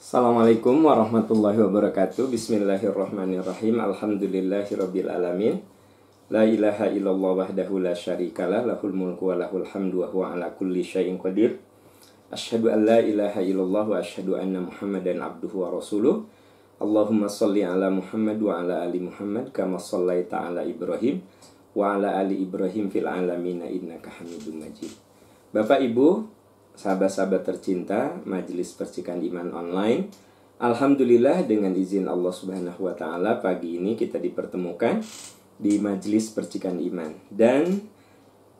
Assalamualaikum warahmatullahi wabarakatuh. Bismillahirrahmanirrahim. Alhamdulillahirabbil alamin. La ilaha illallah wahdahu la syarikalah, lahul mulku wa lahul hamdu wa huwa ala kulli syai'in qadir. Asyhadu an la ilaha illallah wa asyhadu anna Muhammadan abduhu wa rasuluh. Allahumma shalli ala Muhammad wa ala ali Muhammad kama shallaita ala Ibrahim wa ala ali Ibrahim fil alamin innaka Hamidum Majid. Bapak Ibu, sahabat-sahabat tercinta Majelis Percikan Iman Online, alhamdulillah dengan izin Allah Subhanahu wa taala pagi ini kita dipertemukan di Majelis Percikan Iman. Dan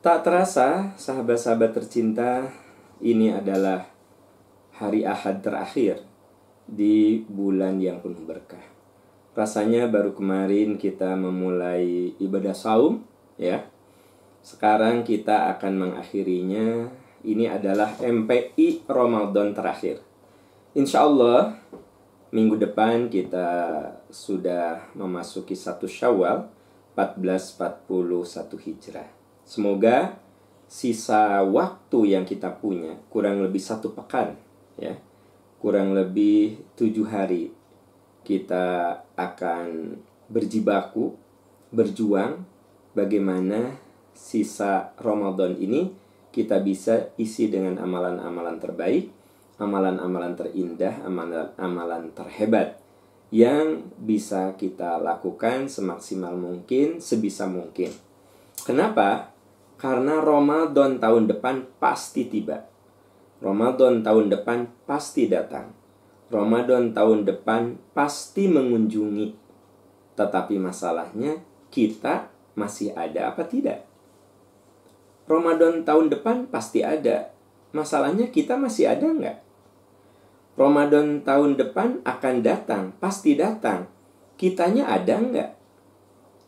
tak terasa sahabat-sahabat tercinta, ini adalah hari Ahad terakhir di bulan yang penuh berkah. Rasanya baru kemarin kita memulai ibadah saum, ya. Sekarang kita akan mengakhirinya. Ini adalah MPI Ramadan terakhir. Insya Allah minggu depan kita sudah memasuki 1 Syawal 1441 Hijrah. Semoga sisa waktu yang kita punya kurang lebih 1 pekan, ya, kurang lebih 7 hari kita akan berjibaku, berjuang bagaimana sisa Ramadan ini kita bisa isi dengan amalan-amalan terbaik, amalan-amalan terindah, amalan-amalan terhebat yang bisa kita lakukan semaksimal mungkin, sebisa mungkin. Kenapa? Karena Ramadan tahun depan pasti tiba. Ramadan tahun depan pasti datang. Ramadan tahun depan pasti mengunjungi. Tetapi masalahnya, kita masih ada apa tidak? Ramadan tahun depan pasti ada. Masalahnya kita masih ada nggak? Ramadan tahun depan akan datang, pasti datang. Kitanya ada nggak?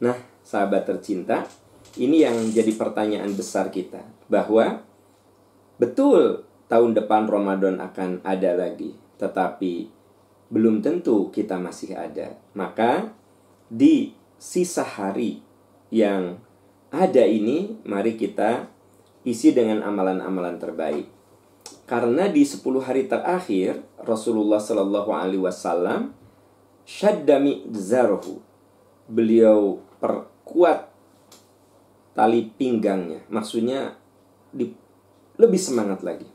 Nah, sahabat tercinta, ini yang jadi pertanyaan besar kita. Bahwa betul tahun depan Ramadan akan ada lagi, tetapi belum tentu kita masih ada. Maka di sisa hari yang ada ini, mari kita isi dengan amalan-amalan terbaik. Karena di 10 hari terakhir Rasulullah Shallallahu Alaihi Wasallam syadda mi'zarahu, beliau perkuat tali pinggangnya, maksudnya lebih semangat lagi.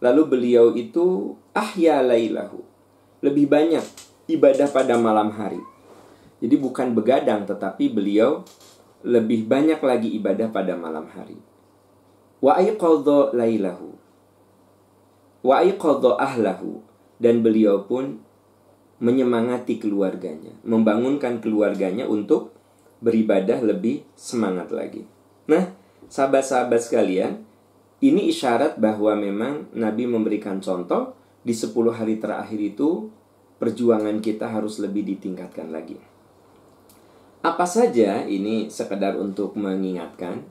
Lalu beliau itu ahya lailahu, lebih banyak ibadah pada malam hari. Jadi bukan begadang, tetapi beliau lebih banyak lagi ibadah pada malam hari. Wa aiqadha lailahu, wa aiqadha ahlahu, dan beliau pun menyemangati keluarganya, membangunkan keluarganya untuk beribadah lebih semangat lagi. Nah, sahabat-sahabat sekalian, ini isyarat bahwa memang Nabi memberikan contoh di 10 hari terakhir itu perjuangan kita harus lebih ditingkatkan lagi. Apa saja ini sekedar untuk mengingatkan.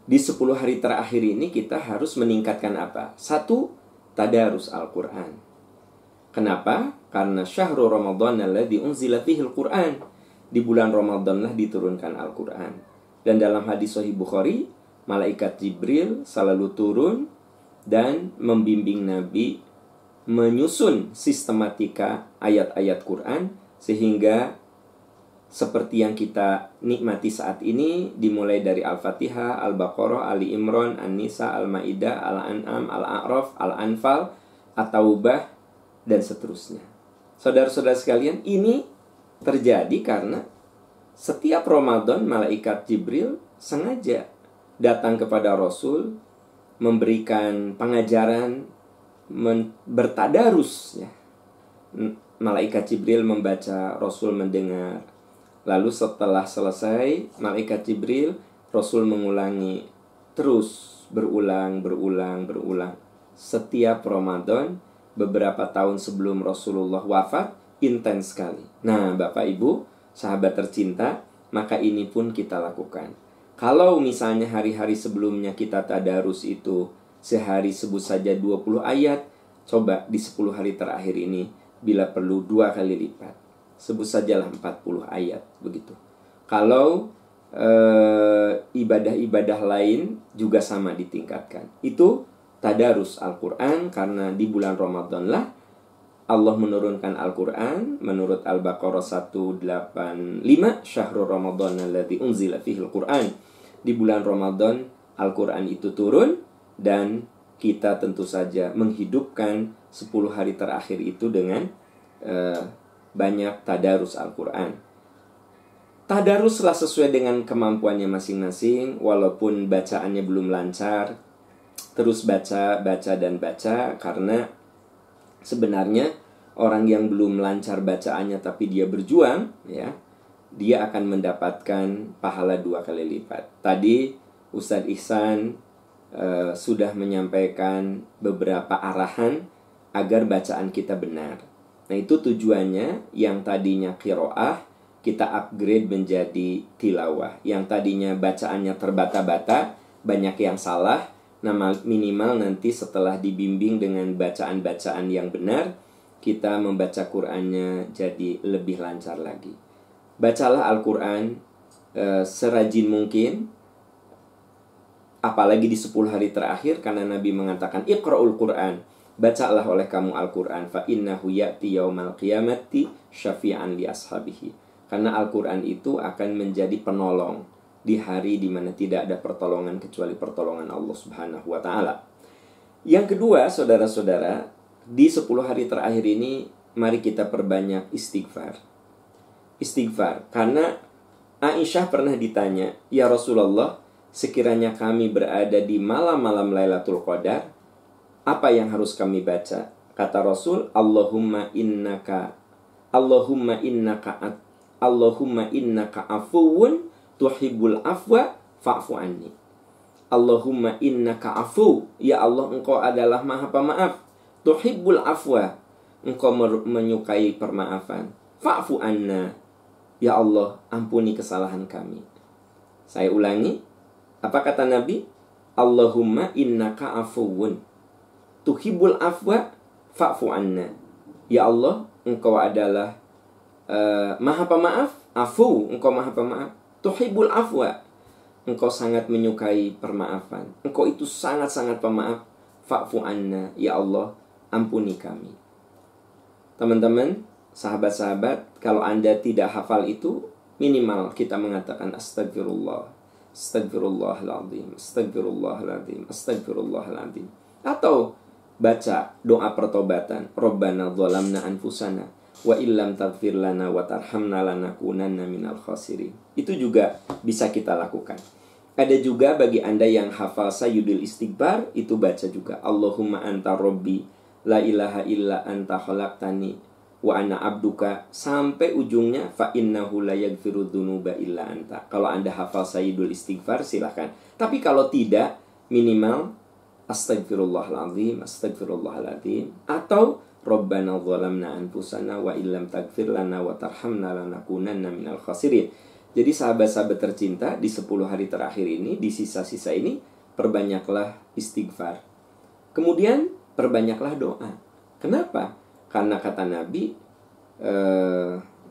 Di 10 hari terakhir ini kita harus meningkatkan apa? 1, tadarus Al-Quran. Kenapa? Karena syahrul Ramadan alladzi unzila fihil Quran. Di bulan Ramadan lah diturunkan Al-Quran. Dan dalam hadis Sahih Bukhari, malaikat Jibril selalu turun dan membimbing Nabi menyusun sistematika ayat-ayat Quran, sehingga seperti yang kita nikmati saat ini, dimulai dari Al-Fatihah, Al-Baqarah, Ali Imran, An-Nisa, Al-Maidah, Al-An'am, Al-A'raf, Al-Anfal, At-Taubah, dan seterusnya. Saudara-saudara sekalian, ini terjadi karena setiap Ramadan malaikat Jibril sengaja datang kepada Rasul, memberikan pengajaran, bertadarus, ya. Malaikat Jibril membaca, Rasul mendengar. Lalu setelah selesai, malaikat Jibril, Rasul mengulangi terus, berulang. Setiap Ramadan, beberapa tahun sebelum Rasulullah wafat, intens sekali. Nah, Bapak Ibu, sahabat tercinta, maka ini pun kita lakukan. Kalau misalnya hari-hari sebelumnya kita tadarus itu sehari sebut saja 20 ayat, coba di 10 hari terakhir ini, bila perlu 2 kali lipat. Sebut sajalah 40 ayat, begitu. Kalau ibadah-ibadah lain juga sama ditingkatkan. Itu tadarus Al-Quran, karena di bulan Ramadan lah Allah menurunkan Al-Quran menurut Al-Baqarah 185, Syahrul Ramadan alladzi unzila fihil Quran. Di bulan Ramadan Al-Quran itu turun, dan kita tentu saja menghidupkan 10 hari terakhir itu dengan banyak tadarus Al-Quran. Tadaruslah sesuai dengan kemampuannya masing-masing, walaupun bacaannya belum lancar. Terus baca, dan baca, karena sebenarnya orang yang belum lancar bacaannya tapi dia berjuang, ya, dia akan mendapatkan pahala 2 kali lipat. Tadi Ustadz Ihsan sudah menyampaikan beberapa arahan agar bacaan kita benar. Nah, itu tujuannya. Yang tadinya qiraah kita upgrade menjadi tilawah. Yang tadinya bacaannya terbata-bata, banyak yang salah. Nah, minimal nanti setelah dibimbing dengan bacaan-bacaan yang benar, kita membaca Qur'annya jadi lebih lancar lagi. Bacalah Al-Quran serajin mungkin, apalagi di 10 hari terakhir, karena Nabi mengatakan Iqra'ul Qur'an, bacalah oleh kamu Al-Quran, fa innahu ya'ti yaumal qiyamati syafi'an li ashabihi. Karena Al-Quran itu akan menjadi penolong di hari di mana tidak ada pertolongan kecuali pertolongan Allah Subhanahu wa Ta'ala. Yang kedua, saudara-saudara, di 10 hari terakhir ini mari kita perbanyak istighfar. Istighfar, karena Aisyah pernah ditanya, "Ya Rasulullah, sekiranya kami berada di malam-malam Lailatul Qadar, apa yang harus kami baca?" Kata Rasul, Allahumma innaka afuwun tuhibbul afwa fa'fu anni. Allahumma innaka afu, ya Allah, engkau adalah maha pemaaf. Tuhibbul afwa, engkau menyukai permaafan. Fa'fu anna, ya Allah, ampuni kesalahan kami. Saya ulangi, apa kata Nabi? Allahumma innaka afuwun tuhibbul afwa fa'fu anna. Ya Allah, engkau adalah maha pemaaf. Afu, engkau maha pemaaf. Tuhibbul afwa, engkau sangat menyukai permaafan. Engkau itu sangat-sangat pemaaf. Fa'fu anna, ya Allah, ampuni kami. Teman-teman, sahabat-sahabat, kalau Anda tidak hafal itu, minimal kita mengatakan astagfirullah, astagfirullahaladzim, astagfirullahaladzim, astagfirullahaladzim. Atau baca doa pertobatan, Rabbana dzalamna anfusana wa illam taghfir lana wa tarhamna lanakunanna minal khasirin. Itu juga bisa kita lakukan. Ada juga bagi Anda yang hafal Sayyidul Istighfar, itu baca juga Allahumma anta rabbi la ilaha illa anta khalaqtani wa ana abduka, sampai ujungnya fa innahu la yaghfiru dzunuba illa anta. Kalau Anda hafal Sayyidul Istighfar silahkan. Tapi kalau tidak, minimal astagfirullahaladzim, astagfirullahaladzim, atau Rabbana dzalamna anfusana wa illam taghfir lana wa tarhamna lanakunanna minal khasirin. Jadi sahabat-sahabat tercinta, di 10 hari terakhir ini, di sisa-sisa ini, perbanyaklah istighfar. Kemudian perbanyaklah doa. Kenapa? Karena kata Nabi,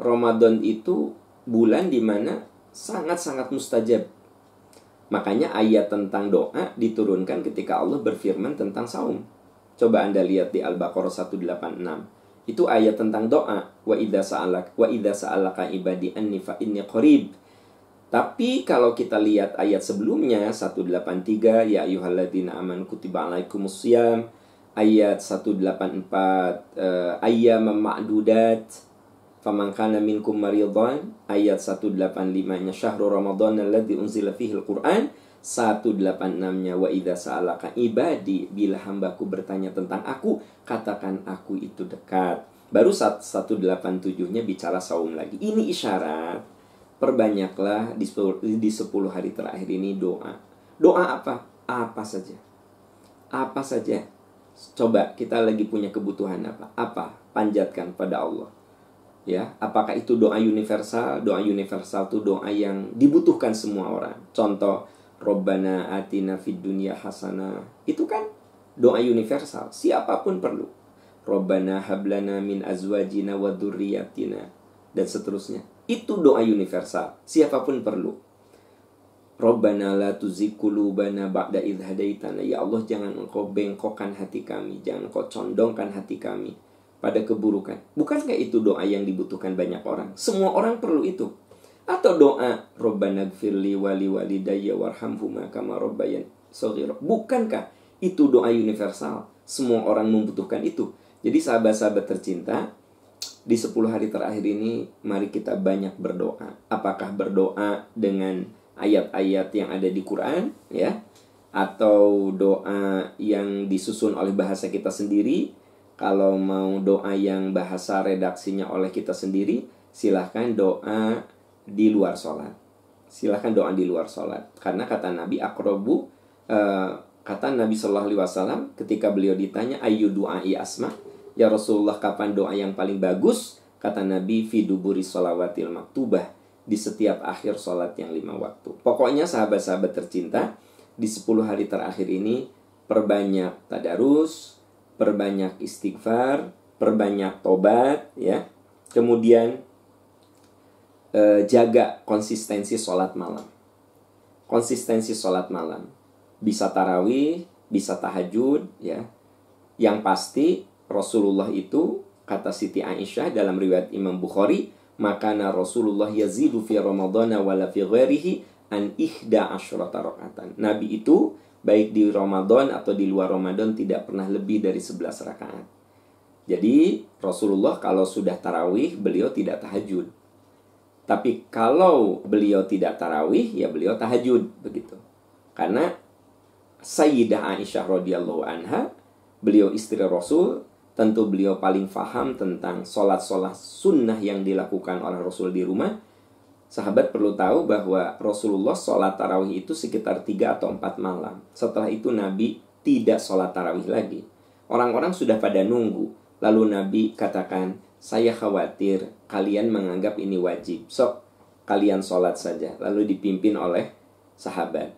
Ramadan itu bulan di mana sangat-sangat mustajab. Makanya ayat tentang doa diturunkan ketika Allah berfirman tentang saum. Coba Anda lihat di Al-Baqarah 186. Itu ayat tentang doa. Wa idza sa'alaka ibadi anni fa inni qarib. Tapi kalau kita lihat ayat sebelumnya 183, ya ayyuhalladzina amanu kutiba alaikumusiyam, ayat 184, ayyaman ma'dudat, faman kana minkum maridhan, ayat 185-nya syahrul ramadan alladzi unzila fihil Qur'an, 186-nya wa idza sa'alaka ibadi, bila hambaku bertanya tentang aku, katakan aku itu dekat. Baru 187-nya bicara saum lagi. Ini isyarat, perbanyaklah di 10 hari terakhir ini doa. Doa apa? Apa saja. Apa saja. Coba kita lagi punya kebutuhan apa? Apa? Panjatkan pada Allah. Ya, apakah itu doa universal? Doa universal itu doa yang dibutuhkan semua orang. Contoh, Rabbana atina fid dunya hasanah. Itu kan doa universal, siapapun perlu. Rabbana hablana min azwajina wa dzurriyyatina, dan seterusnya. Itu doa universal, siapapun perlu. Rabbana la tuzigh qulubana ba'da idh hadaitana. Ya Allah, jangan engkau bengkokkan hati kami, jangan engkau condongkan hati kami pada keburukan. Bukankah itu doa yang dibutuhkan banyak orang? Semua orang perlu itu. Atau doa Rabbana gfirli wali walidayya warhamhuma kama rabbayani shaghira. Bukankah itu doa universal? Semua orang membutuhkan itu. Jadi sahabat-sahabat tercinta, di 10 hari terakhir ini mari kita banyak berdoa. Apakah berdoa dengan ayat-ayat yang ada di Quran, ya, atau doa yang disusun oleh bahasa kita sendiri? Kalau mau doa yang bahasa redaksinya oleh kita sendiri, silahkan doa di luar sholat. Silahkan doa di luar sholat. Karena kata Nabi kata Nabi Shallallahu Alaihi Wasallam ketika beliau ditanya ayu du'ai asma, ya Rasulullah, kapan doa yang paling bagus? Kata Nabi, fi duburi sholawatil maktubah, di setiap akhir sholat yang 5 waktu. Pokoknya sahabat-sahabat tercinta, di 10 hari terakhir ini perbanyak tadarus, perbanyak istighfar, perbanyak tobat, ya. Kemudian jaga konsistensi sholat malam. Konsistensi sholat malam. Bisa tarawih, bisa tahajud, ya. Yang pasti Rasulullah itu, kata Siti Aisyah dalam riwayat Imam Bukhari, makana Rasulullah yazidu fi Ramadana wala fi ghairihi an ihda asyrata rakaatan. Nabi itu baik di Ramadan atau di luar Ramadan tidak pernah lebih dari 11 rakaat. Jadi Rasulullah kalau sudah tarawih, beliau tidak tahajud. Tapi kalau beliau tidak tarawih, ya beliau tahajud, begitu. Karena Sayyidah Aisyah radhiyallahu anha, beliau istri Rasul, tentu beliau paling faham tentang sholat-sholat sunnah yang dilakukan oleh Rasul di rumah. Sahabat perlu tahu bahwa Rasulullah sholat tarawih itu sekitar 3 atau 4 malam. Setelah itu Nabi tidak sholat tarawih lagi. Orang-orang sudah pada nunggu. Lalu Nabi katakan, saya khawatir kalian menganggap ini wajib. Sok, kalian sholat saja. Lalu dipimpin oleh sahabat.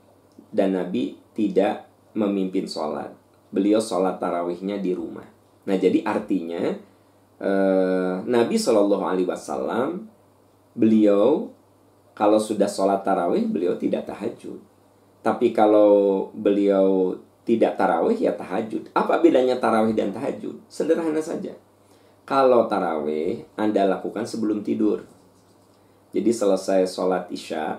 Dan Nabi tidak memimpin sholat. Beliau sholat tarawihnya di rumah. Nah, jadi artinya Nabi SAW, beliau kalau sudah sholat tarawih, beliau tidak tahajud. Tapi kalau beliau tidak tarawih, ya tahajud. Apa bedanya tarawih dan tahajud? Sederhana saja. Kalau tarawih, Anda lakukan sebelum tidur. Jadi selesai sholat isya,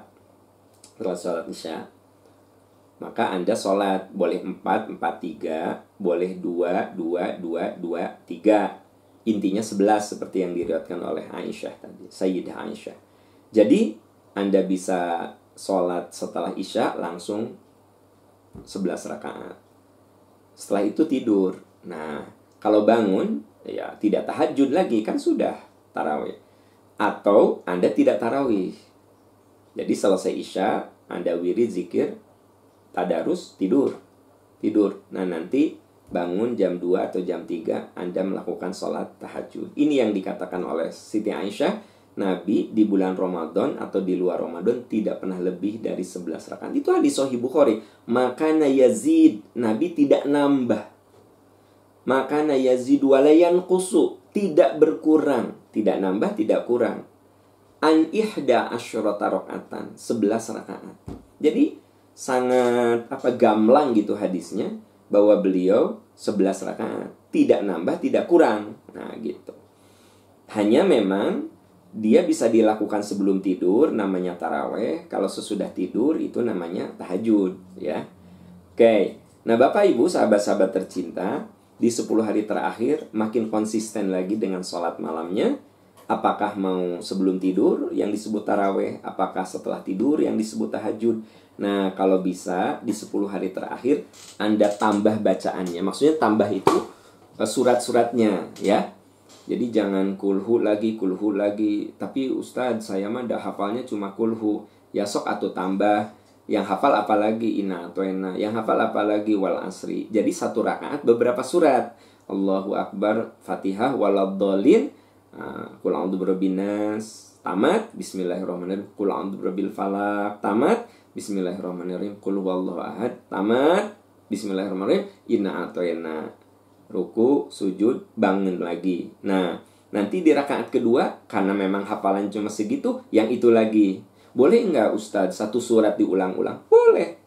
maka Anda sholat. Boleh 4, 4, 3. Boleh 2, 2, 2, 2, 3. Intinya 11 seperti yang diriwayatkan oleh Aisyah tadi, Sayyidah Aisyah. Jadi Anda bisa sholat setelah isya langsung 11 rakaat. Setelah itu tidur. Nah, kalau bangun, ya tidak tahajud lagi, kan sudah tarawih. Atau Anda tidak tarawih. Jadi selesai isya, Anda wirid, zikir, tadarus, tidur. Nah, nanti bangun jam 2 atau jam 3, Anda melakukan sholat tahajud. Ini yang dikatakan oleh Siti Aisyah, Nabi di bulan Ramadan atau di luar Ramadan tidak pernah lebih dari 11 rakaat. Itu hadis Sahih Bukhari. Makana yazid, Nabi tidak nambah. Makana yazid walayan kusu, tidak berkurang, tidak nambah, tidak kurang. An ihda asyrata rakaatan, 11 rakaat. Jadi sangat gamblang gitu hadisnya, bahwa beliau 11 rakaat, tidak nambah, tidak kurang. Nah, gitu. Hanya memang dia bisa dilakukan sebelum tidur, namanya taraweh. Kalau sesudah tidur, itu namanya tahajud, ya. Oke. Nah, Bapak Ibu, sahabat-sahabat tercinta, di 10 hari terakhir makin konsisten lagi dengan sholat malamnya. Apakah mau sebelum tidur yang disebut taraweh, apakah setelah tidur yang disebut tahajud. Nah, kalau bisa di 10 hari terakhir Anda tambah bacaannya. Maksudnya tambah itu surat-suratnya, ya. Jadi jangan kulhu lagi. Tapi Ustadz, saya mah dah hafalnya cuma kulhu. Ya sok atau tambah. Yang hafal apa lagi? Inna atau ena. Yang hafal apa lagi? Wal asri. Jadi 1 rakaat beberapa surat. Allahu Akbar, Fatihah, Waladhdallin, Qul a'udzu birabbin nas, tamat. Bismillahirrahmanirrahim. Qul a'udzu birabbil falaq, tamat. Bismillahirrahmanirrahim. Qul huwallahu ahad, tamat. Bismillahirrahmanirrahim. Inna atau ena. Ruku, sujud, bangun lagi. Nah, nanti di rakaat kedua, karena memang hafalan cuma segitu, yang itu lagi. Boleh nggak Ustadz 1 surat diulang-ulang? Boleh.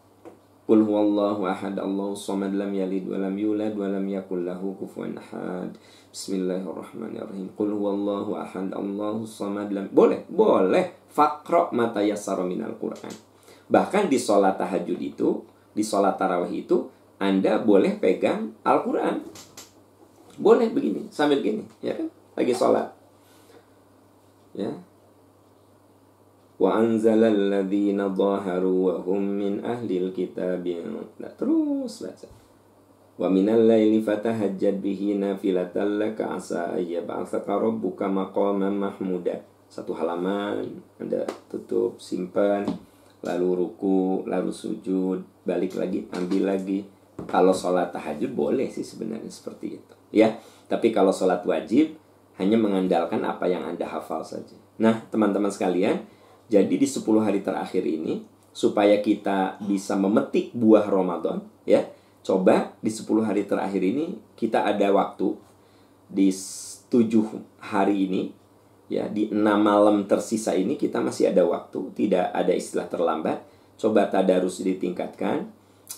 Qul huwallahu ahad, Allahus samad, lam yalid wa lam yulad wa lam yakul lahu kufuwan ahad. Bismillahirrahmanirrahim. Qul huwallahu ahad, Allahus samad, lam. Boleh. Faqra ma tayassara minal Qur'an. Bahkan di sholat tahajud itu, di sholat tarawih itu, Anda boleh pegang Al-Quran. Boleh begini, sambil gini, ya kan? Lagi sholat. Ya. Wa anzalal ladzina dhaharu wa hum min ahlil kitab. Terus baca. Wa minal laili fatahajjad bihi nafilatan laka asa ayyab'atsaka rabbuka maqaman mahmuda. Satu halaman, Anda tutup, simpan, lalu ruku, lalu sujud, balik lagi, ambil lagi. Kalau sholat tahajud boleh sih sebenarnya seperti itu, ya. Tapi kalau sholat wajib hanya mengandalkan apa yang Anda hafal saja. Nah, teman-teman sekalian, jadi di 10 hari terakhir ini, supaya kita bisa memetik buah Ramadan, ya, coba di 10 hari terakhir ini kita ada waktu. Di 7 hari ini, ya, di 6 malam tersisa ini kita masih ada waktu. Tidak ada istilah terlambat. Coba tadarus ditingkatkan,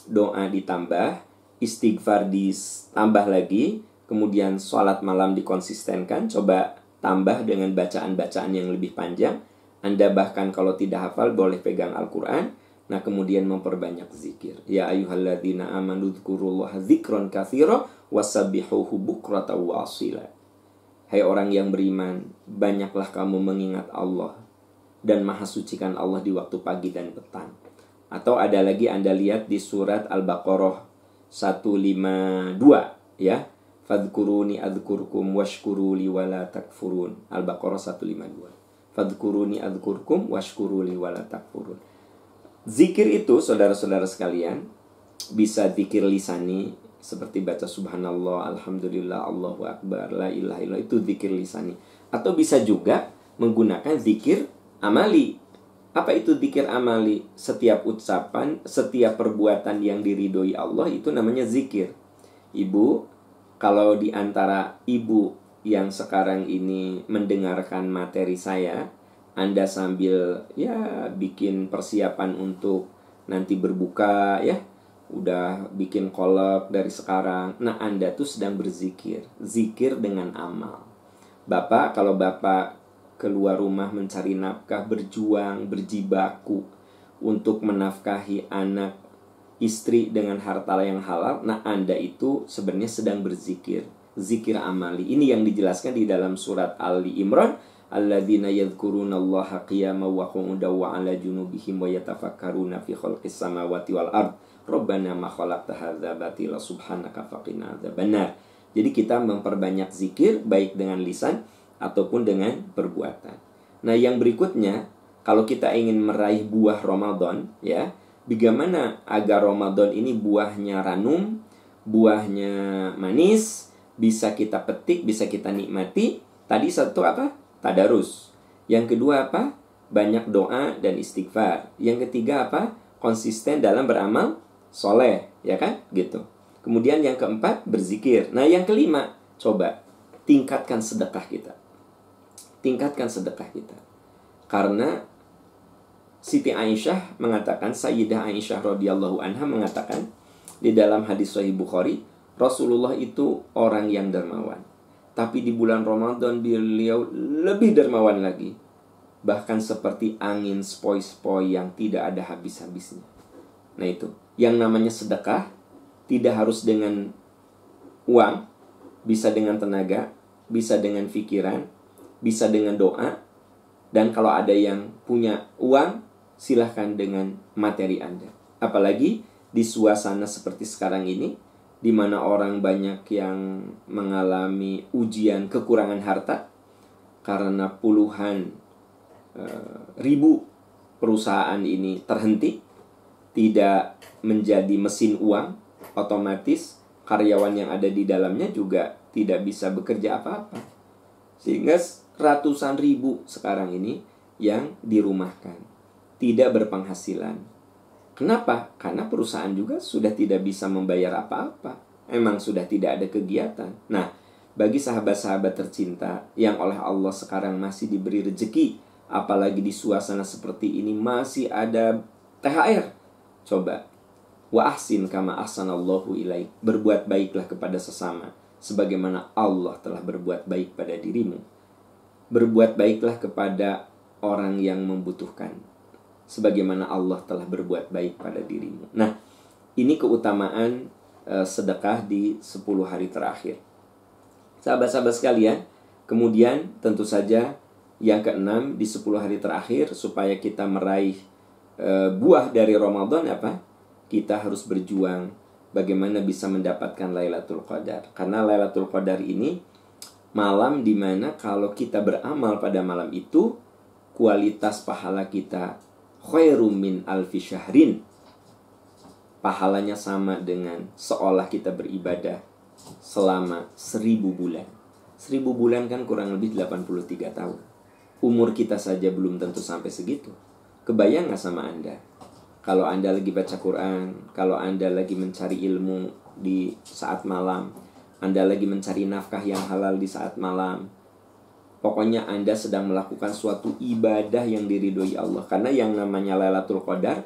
doa ditambah, istighfar ditambah lagi, kemudian sholat malam dikonsistenkan. Coba tambah dengan bacaan-bacaan yang lebih panjang. Anda bahkan kalau tidak hafal boleh pegang Al-Quran. Nah, kemudian memperbanyak zikir. Ya ayyuhalladzina amanu dzkurullaha dzikran katsira wasabbihuhu bukratan wa asila. Hai orang yang beriman, banyaklah kamu mengingat Allah dan maha sucikan Allah di waktu pagi dan petang. Atau ada lagi Anda lihat di surat Al-Baqarah 152, ya. Fadhkuruni adzkurkum washkuruli wala takfurun. Al-Baqarah 152. Fadhkuruni adzkurkum washkuruli wala takfurun. Zikir itu, saudara-saudara sekalian, bisa zikir lisani seperti baca subhanallah, alhamdulillah, Allahu akbar, la ilaha illallah, itu zikir lisani. Atau bisa juga menggunakan zikir amali. Apa itu zikir amali? Setiap ucapan, setiap perbuatan yang diridhoi Allah itu namanya zikir. Ibu, kalau di antara ibu yang sekarang ini mendengarkan materi saya, Anda sambil ya bikin persiapan untuk nanti berbuka, ya, udah bikin kolak dari sekarang. Nah, Anda tuh sedang berzikir. Zikir dengan amal. Bapak, kalau Bapak keluar rumah mencari nafkah, berjuang, berjibaku untuk menafkahi anak, istri dengan harta yang halal, nah Anda itu sebenarnya sedang berzikir. Zikir amali. Ini yang dijelaskan di dalam surat Ali Imran. Alladzina yadhkurunallaha qiyaman wa qu'udan wa 'ala junubihim wa yatafakkaruna fi khalqis samawati wal ard. Rabbana ma khalaqta hadza batila subhanaka faqina adzabannar. Jadi kita memperbanyak zikir baik dengan lisan ataupun dengan perbuatan. Nah, yang berikutnya, kalau kita ingin meraih buah Ramadan, ya, bagaimana agar Ramadan ini buahnya ranum, buahnya manis, bisa kita petik, bisa kita nikmati. Tadi satu apa? Tadarus. Yang kedua apa? Banyak doa dan istighfar. Yang ketiga apa? Konsisten dalam beramal soleh, ya kan? Gitu. Kemudian yang keempat, berzikir. Nah, yang kelima, coba tingkatkan sedekah kita. Tingkatkan sedekah kita. Karena Siti Aisyah mengatakan, Sayyidah Aisyah radhiyallahu anha mengatakan di dalam hadis Sahih Bukhari, Rasulullah itu orang yang dermawan. Tapi di bulan Ramadan beliau lebih dermawan lagi. Bahkan seperti angin sepoi-sepoi yang tidak ada habis-habisnya. Nah itu, yang namanya sedekah tidak harus dengan uang, bisa dengan tenaga, bisa dengan pikiran, bisa dengan doa. Dan kalau ada yang punya uang, silahkan dengan materi Anda. Apalagi di suasana seperti sekarang ini, di mana orang banyak yang mengalami ujian kekurangan harta karena puluhan ribu perusahaan ini terhenti, tidak menjadi mesin uang, otomatis karyawan yang ada di dalamnya juga tidak bisa bekerja apa-apa. Sehingga ratusan ribu sekarang ini yang dirumahkan, tidak berpenghasilan. Kenapa? Karena perusahaan juga sudah tidak bisa membayar apa-apa. Emang sudah tidak ada kegiatan. Nah, bagi sahabat-sahabat tercinta yang oleh Allah sekarang masih diberi rezeki, apalagi di suasana seperti ini masih ada THR. Coba, Wa ahsin kama ahsanallahu ilaik. Berbuat baiklah kepada sesama sebagaimana Allah telah berbuat baik pada dirimu. Berbuat baiklah kepada orang yang membutuhkan sebagaimana Allah telah berbuat baik pada dirimu. Nah, ini keutamaan sedekah di 10 hari terakhir. Sahabat-sahabat sekalian, kemudian tentu saja yang keenam di 10 hari terakhir supaya kita meraih buah dari Ramadan apa? Kita harus berjuang bagaimana bisa mendapatkan Lailatul Qadar. Karena Lailatul Qadar ini malam dimana kalau kita beramal pada malam itu, kualitas pahala kita khairum min alfi syahrin. Pahalanya sama dengan seolah kita beribadah selama 1000 bulan. 1000 bulan kan kurang lebih 83 tahun. Umur kita saja belum tentu sampai segitu. Kebayang gak sama Anda? Kalau Anda lagi baca Quran, kalau Anda lagi mencari ilmu di saat malam, Anda lagi mencari nafkah yang halal di saat malam, pokoknya Anda sedang melakukan suatu ibadah yang diridhoi Allah. Karena yang namanya Lailatul Qadar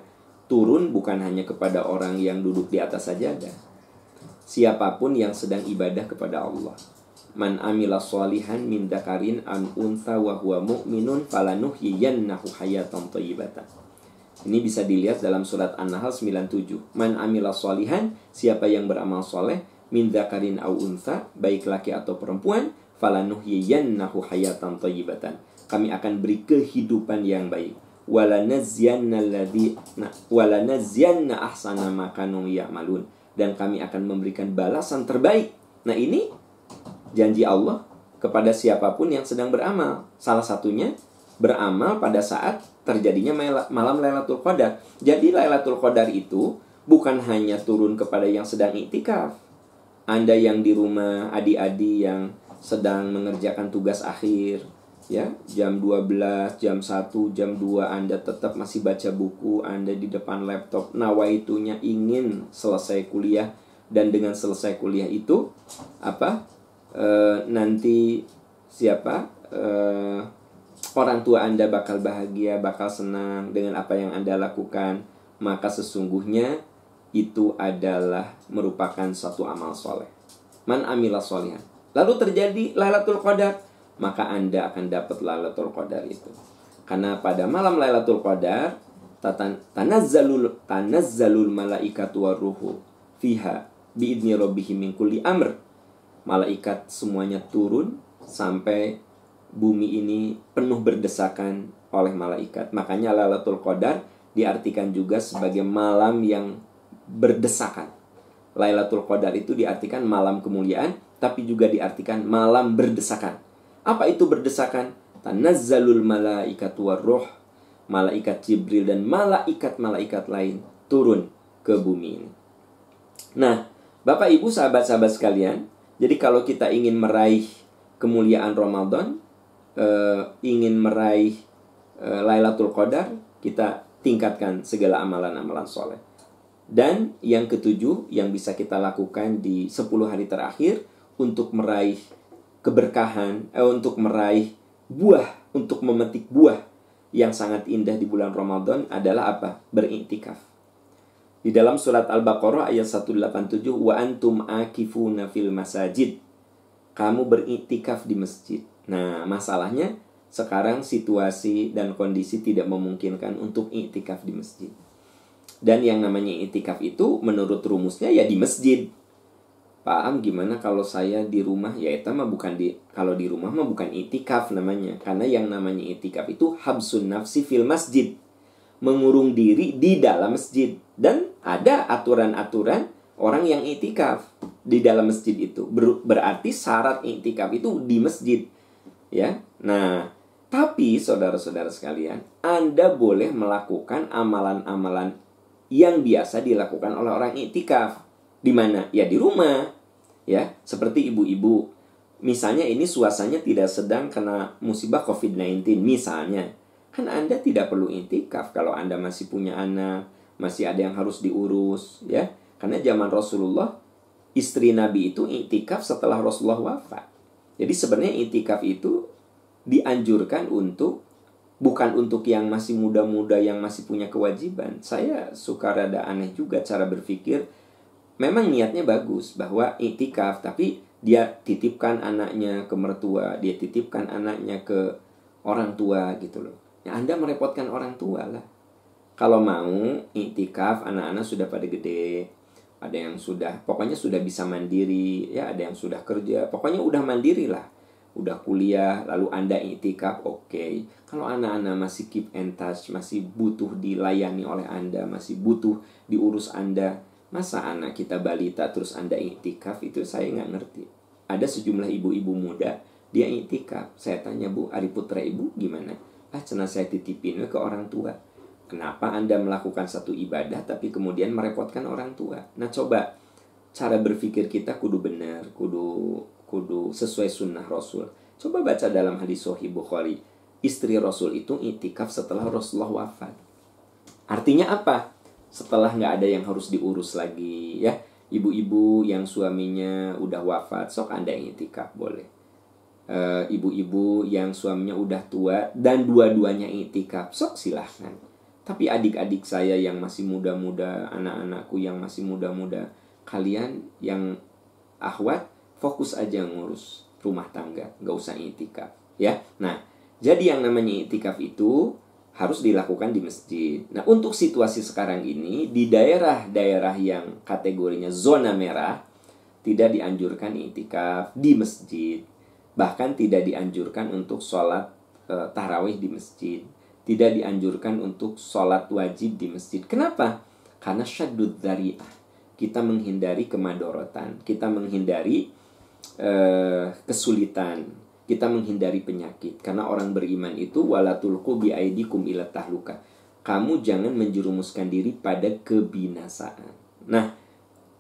turun bukan hanya kepada orang yang duduk di atas sajadah. Siapapun yang sedang ibadah kepada Allah. Man amila sholihan min dzakarin an untha wa huwa mu'minun falanuhyiyannahu hayatan thayyibatan. Ini bisa dilihat dalam surat An-Nahl 97. Man amila sholihan, siapa yang beramal soleh, min dzakarin au untha, baik laki atau perempuan, falanuhyiyannahu hayatan thayyibatan. Kami akan beri kehidupan yang baik. Walanazziyanna ahsana ma kanu ya'malun. Dan kami akan memberikan balasan terbaik. Nah, ini janji Allah kepada siapapun yang sedang beramal. Salah satunya beramal pada saat terjadinya malam Lailatul Qadar. Jadi Lailatul Qadar itu bukan hanya turun kepada yang sedang iktikaf. Anda yang di rumah, adik-adik yang sedang mengerjakan tugas akhir, ya, jam 12, jam 1, jam 2 Anda tetap masih baca buku, Anda di depan laptop, nawaitunya ingin selesai kuliah, dan dengan selesai kuliah itu nanti orang tua Anda bakal bahagia, bakal senang dengan apa yang Anda lakukan, maka sesungguhnya itu adalah merupakan suatu amal soleh. Man amila sholihan. Lalu terjadi Lailatul Qadar, maka Anda akan dapat Lailatul Qadar itu. Karena pada malam Lailatul Qadar tanazzalul malaikatu warruhu fiha biidni rabbihim min kulli amr. Malaikat semuanya turun sampai bumi ini penuh berdesakan oleh malaikat. Makanya Lailatul Qadar diartikan juga sebagai malam yang berdesakan. Lailatul Qadar itu diartikan malam kemuliaan, tapi juga diartikan malam berdesakan. Apa itu berdesakan? Tanazzalul malaikatu warruh. Malaikat Jibril dan malaikat-malaikat lain turun ke bumi ini. Nah, Bapak Ibu sahabat-sahabat sekalian, jadi kalau kita ingin meraih kemuliaan Ramadan, ingin meraih Lailatul Qadar, kita tingkatkan segala amalan-amalan soleh. Dan yang ketujuh yang bisa kita lakukan di 10 hari terakhir untuk meraih keberkahan, untuk meraih buah, untuk memetik buah yang sangat indah di bulan Ramadan adalah apa? Beriktikaf. Di dalam surat Al-Baqarah ayat 187, wa antum akifuna fil masajid. Kamu beriktikaf di masjid. Nah, masalahnya sekarang situasi dan kondisi tidak memungkinkan untuk iktikaf di masjid. Dan yang namanya iktikaf itu menurut rumusnya ya di masjid. Paham gimana kalau saya di rumah? Ya itu mah bukan kalau di rumah mah bukan iktikaf namanya. Karena yang namanya iktikaf itu habsun nafsi fil masjid. Mengurung diri di dalam masjid. Dan ada aturan-aturan orang yang iktikaf di dalam masjid itu. Berarti syarat iktikaf itu di masjid. Ya. Nah, tapi saudara-saudara sekalian, Anda boleh melakukan amalan-amalan yang biasa dilakukan oleh orang iktikaf. Di mana? Ya di rumah. Ya, seperti ibu-ibu. Misalnya ini suasananya tidak sedang kena musibah COVID-19 misalnya. Kan Anda tidak perlu iktikaf kalau Anda masih punya anak, masih ada yang harus diurus, ya. Karena zaman Rasulullah, istri Nabi itu iktikaf setelah Rasulullah wafat. Jadi sebenarnya iktikaf itu dianjurkan untuk bukan untuk yang masih muda-muda yang masih punya kewajiban. Saya suka rada aneh juga cara berpikir. Memang niatnya bagus bahwa iktikaf, tapi dia titipkan anaknya ke mertua, dia titipkan anaknya ke orang tua gitu loh. Ya Anda merepotkan orang tua lah. Kalau mau iktikaf, anak-anak sudah pada gede, ada yang sudah, pokoknya sudah bisa mandiri, ya ada yang sudah kerja, pokoknya udah mandiri lah, udah kuliah, lalu Anda iktikaf, oke. Kalau anak-anak masih keep in touch, masih butuh dilayani oleh Anda, masih butuh diurus Anda, masa anak kita balita terus Anda iktikaf, itu saya nggak ngerti. Ada sejumlah ibu-ibu muda, dia iktikaf. Saya tanya, Bu, Ari putra ibu gimana? Cenah saya titipin ke orang tua. Kenapa Anda melakukan satu ibadah tapi kemudian merepotkan orang tua? Nah coba, cara berpikir kita kudu benar, kudu sesuai sunnah Rasul. Coba baca dalam hadis Sahih Bukhari, istri Rasul itu iktikaf setelah Rasulullah wafat. Artinya apa? Setelah nggak ada yang harus diurus lagi, ya. Ibu-ibu yang suaminya udah wafat, sok Anda iktikaf boleh. Ibu-ibu yang suaminya udah tua dan dua-duanya iktikaf, sok silahkan. Tapi adik-adik saya yang masih muda-muda, anak-anakku yang masih muda-muda, kalian yang akhwat, fokus aja ngurus rumah tangga, nggak usah iktikaf, ya. Nah, jadi yang namanya iktikaf itu harus dilakukan di masjid. Nah, untuk situasi sekarang ini, di daerah-daerah yang kategorinya zona merah, tidak dianjurkan iktikaf di masjid. Bahkan tidak dianjurkan untuk sholat tarawih di masjid. Tidak dianjurkan untuk sholat wajib di masjid. Kenapa? Karena syaddud dzari'ah. Kita menghindari kemadorotan. Kita menghindari kesulitan. Kita menghindari penyakit. Karena orang beriman itu wala tulqu biaidikum ila tahluka. Kamu jangan menjerumuskan diri pada kebinasaan. Nah,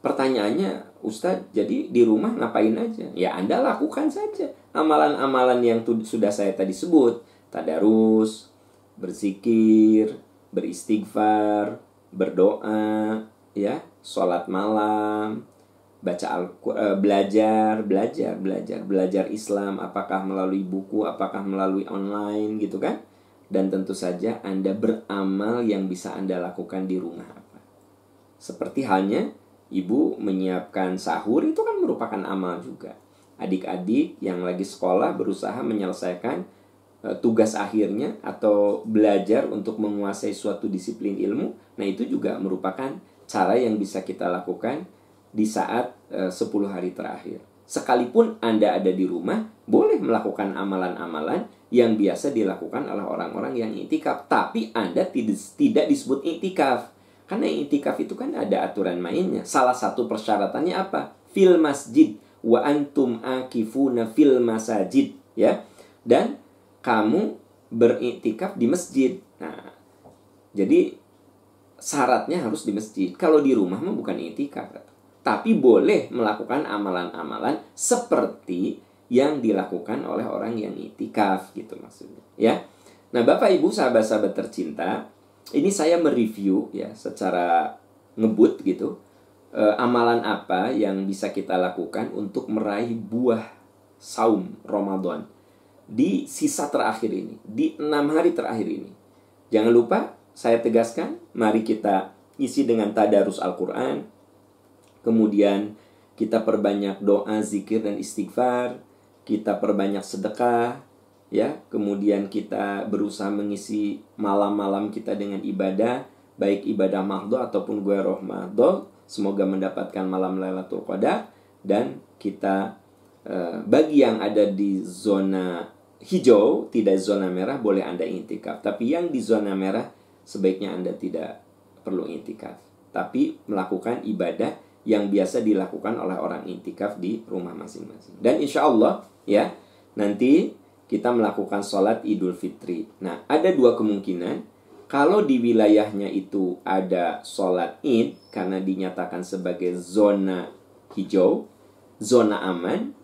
pertanyaannya, Ustadz, jadi di rumah ngapain aja? Ya Anda lakukan saja amalan-amalan yang sudah saya tadi sebut. Tadarus, berzikir, beristighfar, berdoa, ya, sholat malam, baca belajar Islam, apakah melalui buku, apakah melalui online gitu kan. Dan tentu saja Anda beramal yang bisa Anda lakukan di rumah apa. Seperti halnya ibu menyiapkan sahur, itu kan merupakan amal juga. Adik-adik yang lagi sekolah berusaha menyelesaikan tugas akhirnya atau belajar untuk menguasai suatu disiplin ilmu. Nah itu juga merupakan cara yang bisa kita lakukan di saat 10 hari terakhir. Sekalipun Anda ada di rumah, boleh melakukan amalan-amalan yang biasa dilakukan oleh orang-orang yang iktikaf. Tapi Anda tidak disebut iktikaf. Karena iktikaf itu kan ada aturan mainnya. Salah satu persyaratannya apa? Fil masjid wa antum akifuna fil masajid, ya. Dan kamu beriktikaf di masjid. Nah, jadi syaratnya harus di masjid. Kalau di rumah mah bukan iktikaf. Tapi boleh melakukan amalan-amalan seperti yang dilakukan oleh orang yang iktikaf gitu maksudnya, ya. Nah, Bapak Ibu sahabat-sahabat tercinta, ini saya mereview ya secara ngebut gitu, amalan apa yang bisa kita lakukan untuk meraih buah saum Ramadan di sisa terakhir ini, di 6 hari terakhir ini. Jangan lupa saya tegaskan, mari kita isi dengan tadarus Al-Quran. Kemudian kita perbanyak doa, zikir, dan istighfar. Kita perbanyak sedekah, ya. Kemudian kita berusaha mengisi malam-malam kita dengan ibadah, baik ibadah mahdhu ataupun ghairu mahdhu. Semoga mendapatkan malam Lailatul Qadar. Dan kita bagi yang ada di zona hijau, tidak zona merah, boleh Anda iktikaf. Tapi yang di zona merah sebaiknya Anda tidak perlu iktikaf, tapi melakukan ibadah yang biasa dilakukan oleh orang iktikaf di rumah masing-masing. Dan insya Allah ya, nanti kita melakukan sholat Idul Fitri. Nah, ada dua kemungkinan. Kalau di wilayahnya itu ada sholat Id karena dinyatakan sebagai zona hijau, zona aman,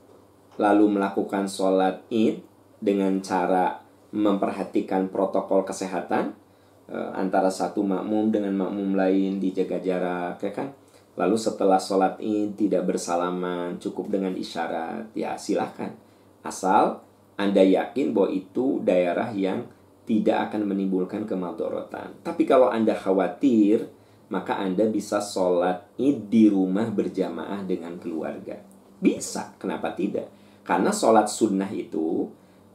lalu melakukan sholat Id dengan cara memperhatikan protokol kesehatan, antara satu makmum dengan makmum lain dijaga jarak, ya kan? Lalu setelah sholat Id tidak bersalaman, cukup dengan isyarat, ya silahkan. Asal Anda yakin bahwa itu daerah yang tidak akan menimbulkan kemadharatan. Tapi kalau Anda khawatir, maka Anda bisa sholat id di rumah berjamaah dengan keluarga. Bisa, kenapa tidak? Karena sholat sunnah itu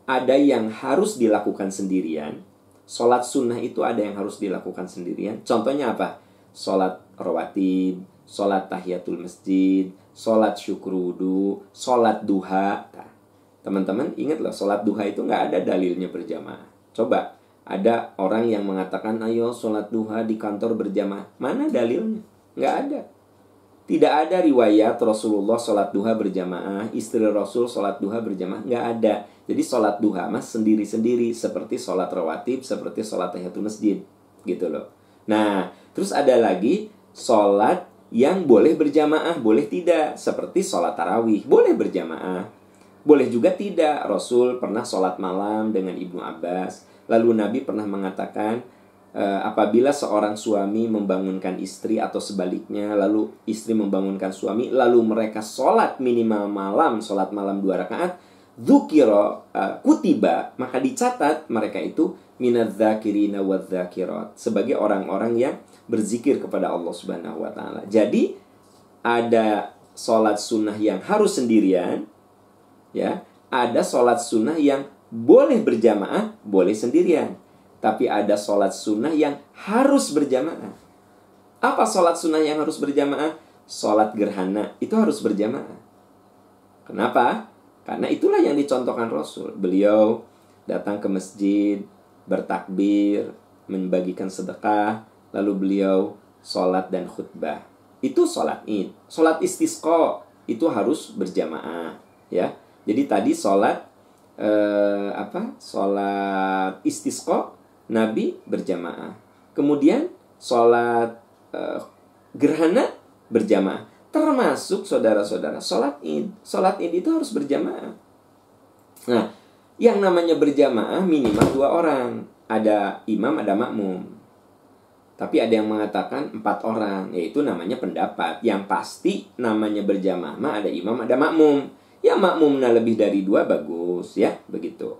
ada yang harus dilakukan sendirian. Sholat sunnah itu ada yang harus dilakukan sendirian. Contohnya apa? Sholat rawatib, sholat tahiyatul masjid, sholat syukur wudu, sholat duha. Nah, teman-teman ingat loh, sholat duha itu nggak ada dalilnya berjamaah. Coba, ada orang yang mengatakan, ayo sholat duha di kantor berjamaah. Mana dalilnya? Nggak ada. Tidak ada riwayat Rasulullah sholat duha berjamaah, istri Rasul sholat duha berjamaah. Nggak ada. Jadi sholat duha mas sendiri-sendiri, seperti sholat rawatib, seperti sholat tahiyatul masjid. Gitu loh. Nah, terus ada lagi sholat yang boleh berjamaah, boleh tidak. Seperti sholat tarawih, boleh berjamaah. Boleh juga tidak. Rasul pernah sholat malam dengan Ibnu Abbas. Lalu Nabi pernah mengatakan, apabila seorang suami membangunkan istri atau sebaliknya, lalu istri membangunkan suami, lalu mereka sholat minimal malam, sholat malam 2 rakaat, dzukira kutiba, maka dicatat mereka itu minadz-dzakirina wadz-dzakirat, sebagai orang-orang yang berzikir kepada Allah Subhanahu wa taala. Jadi ada sholat sunnah yang harus sendirian, ya, ada sholat sunnah yang boleh berjamaah, boleh sendirian. Tapi ada sholat sunnah yang harus berjamaah. Apa sholat sunnah yang harus berjamaah? Sholat gerhana itu harus berjamaah. Kenapa? Karena itulah yang dicontohkan Rasul. Beliau datang ke masjid, bertakbir, membagikan sedekah, lalu beliau sholat dan khutbah. Itu sholat id. Sholat istisqa itu harus berjamaah, ya. Jadi tadi sholat sholat istisqa Nabi berjamaah. Kemudian sholat gerhana berjamaah. Termasuk saudara-saudara sholat id. Sholat id itu harus berjamaah. Nah, yang namanya berjamaah minimal 2 orang. Ada imam, ada makmum. Tapi ada yang mengatakan 4 orang. Yaitu namanya pendapat. Yang pasti namanya berjamaah ada imam, ada makmum. Ya makmumnya lebih dari 2 bagus, ya, begitu.